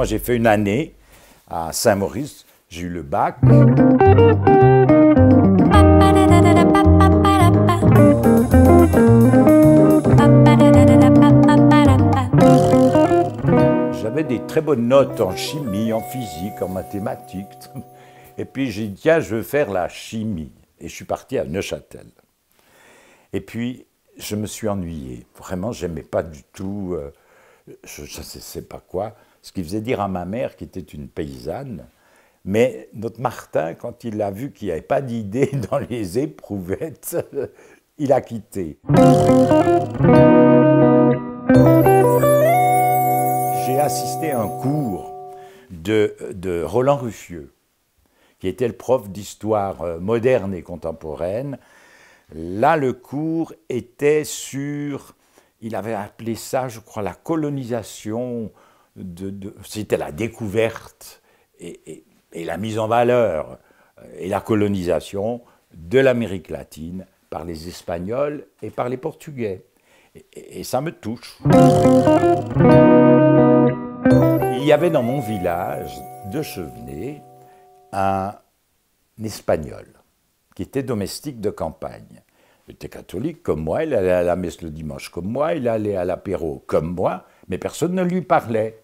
moi j'ai fait une année à Saint-Maurice, j'ai eu le bac. J'avais des très bonnes notes en chimie, en physique, en mathématiques. Et puis j'ai dit, tiens, je veux faire la chimie. Et je suis parti à Neuchâtel. Et puis, je me suis ennuyé. Vraiment, je n'aimais pas du tout, je ne sais pas quoi, ce qui faisait dire à ma mère, qui était une paysanne. Mais notre Martin, quand il a vu qu'il n'y avait pas d'idée dans les éprouvettes, il a quitté. J'ai assisté à un cours de Roland Ruffieux, qui était le prof d'histoire moderne et contemporaine. Là, le cours était sur, il avait appelé ça, je crois, la colonisation, c'était la découverte et la mise en valeur et la colonisation de l'Amérique latine par les Espagnols et par les Portugais. Et ça me touche. Il y avait dans mon village de Chevenay un Espagnol qui était domestique de campagne. Il était catholique comme moi, il allait à la messe le dimanche comme moi, il allait à l'apéro comme moi, mais personne ne lui parlait.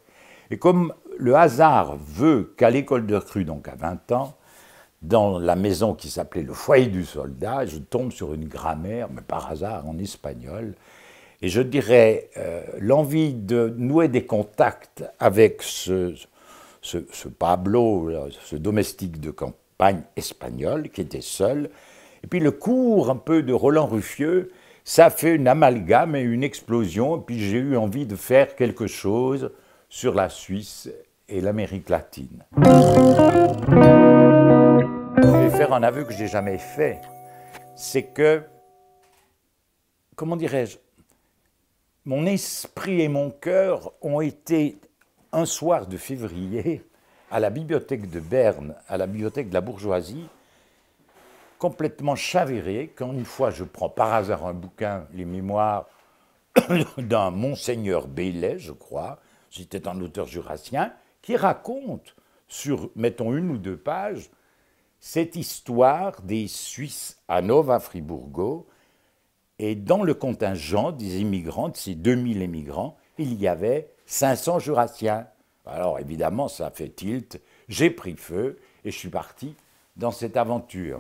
Et comme le hasard veut qu'à l'école de Cru, donc à 20 ans, dans la maison qui s'appelait le foyer du soldat, je tombe sur une grammaire, mais par hasard en espagnol, et je dirais l'envie de nouer des contacts avec ce Pablo, ce domestique de campagne espagnol, qui était seul. Et puis le cours un peu de Roland Ruffieux, ça fait une amalgame et une explosion. Et puis j'ai eu envie de faire quelque chose sur la Suisse et l'Amérique latine. Je vais faire un aveu que je n'ai jamais fait. C'est que, comment dirais-je, mon esprit et mon cœur ont été, un soir de février, à la bibliothèque de Berne, à la bibliothèque de la bourgeoisie, complètement chaviré, quand une fois je prends par hasard un bouquin, les mémoires d'un Monseigneur Baillet, je crois, c'était un auteur jurassien, qui raconte sur, mettons, 1 ou 2 pages, cette histoire des Suisses à Nova Friburgo. Et dans le contingent des immigrants, de ces 2000 immigrants, il y avait 500 jurassiens. Alors évidemment, ça a fait tilt, j'ai pris feu et je suis parti dans cette aventure.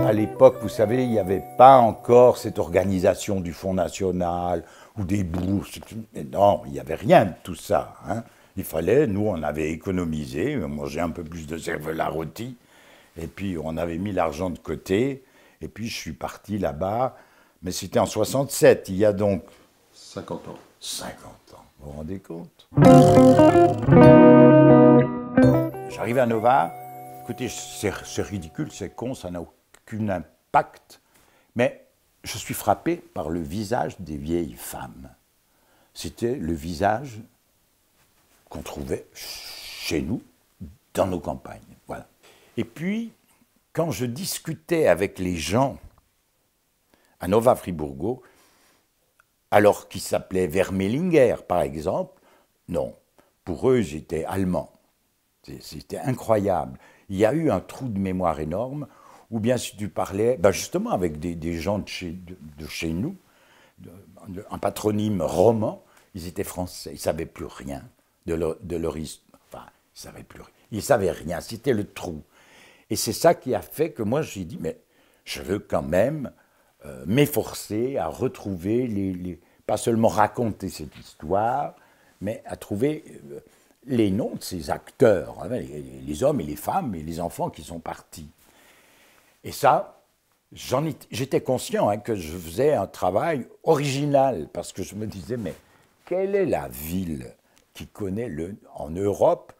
À l'époque, vous savez, il n'y avait pas encore cette organisation du Fonds national ou des bourses. Non, il n'y avait rien de tout ça. Hein. Il fallait, nous, on avait économisé, on mangeait un peu plus de cervelas rôti, et puis on avait mis l'argent de côté. Et puis je suis parti là-bas, mais c'était en 67, il y a donc 50 ans. 50 ans, vous vous rendez compte? J'arrive à Nova, écoutez, c'est ridicule, c'est con, ça n'a aucun impact, mais je suis frappé par le visage des vieilles femmes. C'était le visage qu'on trouvait chez nous, dans nos campagnes, voilà. Et puis, quand je discutais avec les gens à Nova Friburgo, alors qu'ils s'appelaient Vermelinger, par exemple, non, pour eux, j'étais allemand. C'était incroyable. Il y a eu un trou de mémoire énorme, ou bien si tu parlais, ben justement avec des gens de chez nous, un patronyme roman, ils étaient français, ils ne savaient plus rien de leur histoire. Enfin, ils ne savaient plus rien. Ils ne savaient rien, c'était le trou. Et c'est ça qui a fait que moi, j'ai dit, mais je veux quand même m'efforcer à retrouver, pas seulement raconter cette histoire, mais à trouver les noms de ces acteurs, hein, les hommes et les femmes et les enfants qui sont partis. Et ça, j'étais conscient hein, que je faisais un travail original, parce que je me disais, mais quelle est la ville qui connaît, en Europe,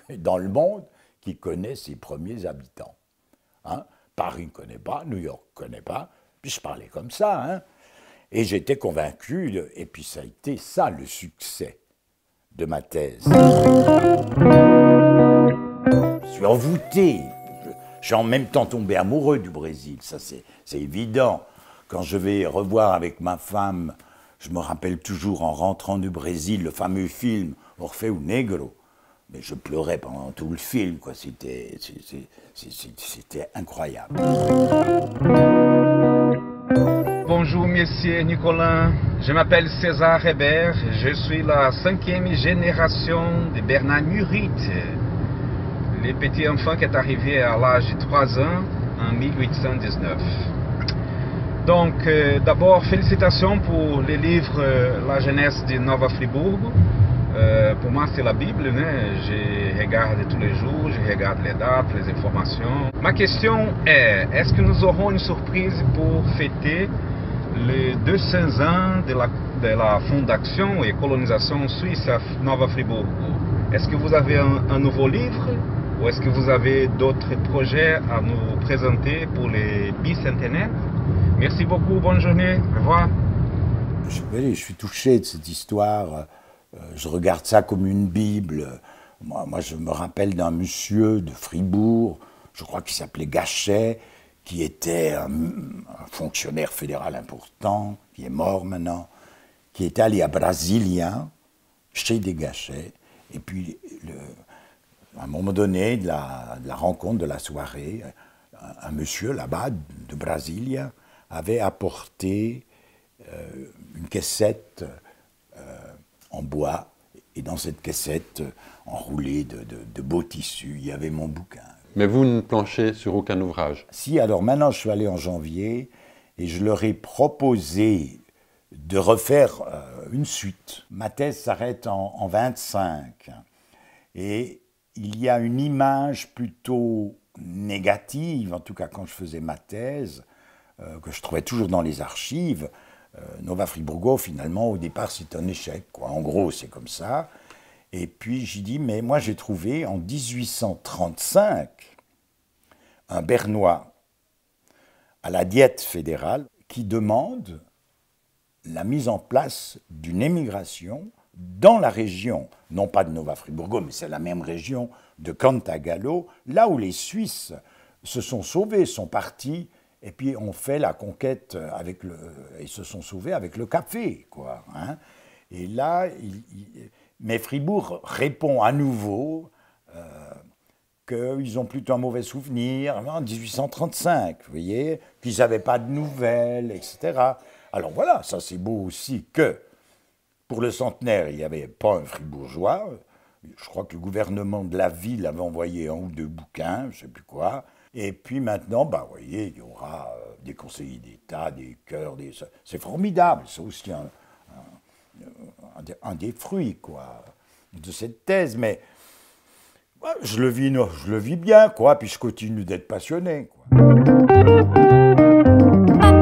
dans le monde, qui connaît ses premiers habitants. Hein? Paris ne connaît pas, New York ne connaît pas, puis je parlais comme ça. Hein? Et j'étais convaincu, et puis ça a été ça le succès de ma thèse. Je suis envoûté, je suis en même temps tombé amoureux du Brésil, ça c'est évident. Quand je vais revoir avec ma femme Je me rappelle toujours en rentrant du Brésil, le fameux film Orfeu Negro. Mais je pleurais pendant tout le film, quoi. C'était incroyable. Bonjour, monsieur Nicolas. Je m'appelle César Hébert. Je suis la 5e génération de Bernard Murit, le petit enfant qui est arrivé à l'âge de 3 ans en 1819. Donc, d'abord, félicitations pour le livre La jeunesse de Nova Friburgo. Pour moi, c'est la Bible, hein? Je regarde tous les jours, je regarde les dates, les informations. Ma question est-ce que nous aurons une surprise pour fêter les 200 ans de la fondation et colonisation suisse à Nova Friburgo? Est-ce que vous avez un nouveau livre ou est-ce que vous avez d'autres projets à nous présenter pour les bicentenaires? Merci beaucoup, bonne journée, au revoir. Je suis touché de cette histoire. Je regarde ça comme une Bible. Moi, je me rappelle d'un monsieur de Fribourg, je crois qu'il s'appelait Gachet, qui était un fonctionnaire fédéral important, qui est mort maintenant, qui était allé à Brasilia, chez des Gachets, et puis à un moment donné de la rencontre, de la soirée, un monsieur là-bas de Brasilia avait apporté une caissette en bois, et dans cette caissette enroulée de beaux tissus, il y avait mon bouquin. Mais vous ne planchez sur aucun ouvrage? Si, alors maintenant je suis allé en janvier et je leur ai proposé de refaire une suite. Ma thèse s'arrête en 25 et il y a une image plutôt négative, en tout cas quand je faisais ma thèse, que je trouvais toujours dans les archives. Nova Friburgo, finalement, au départ, c'est un échec, quoi. En gros, c'est comme ça. Et puis, j'ai dit, mais moi, j'ai trouvé en 1835 un Bernois à la Diète fédérale qui demande la mise en place d'une émigration dans la région, non pas de Nova Friburgo, mais c'est la même région de Cantagallo, là où les Suisses se sont sauvés, sont partis, et puis on fait la conquête ils se sont sauvés avec le café, quoi. Hein. Et là, mais Fribourg répond à nouveau qu'ils ont plutôt un mauvais souvenir en 1835, vous voyez, qu'ils n'avaient pas de nouvelles, etc. Alors voilà, ça c'est beau aussi que pour le centenaire, il n'y avait pas un fribourgeois. Je crois que le gouvernement de la ville avait envoyé 1 ou 2 bouquins, je ne sais plus quoi. Et puis maintenant, bah, vous voyez, il y aura des conseillers d'État, des chœurs, c'est formidable, c'est aussi un des fruits, quoi, de cette thèse. Mais bah, je le vis bien, quoi, puis je continue d'être passionné, quoi.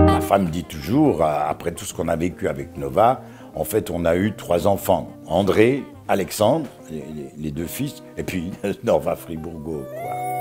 Ma femme dit toujours, après tout ce qu'on a vécu avec Nova, en fait, on a eu 3 enfants, André, Alexandre, les 2 fils, et puis Nova Friburgo, quoi.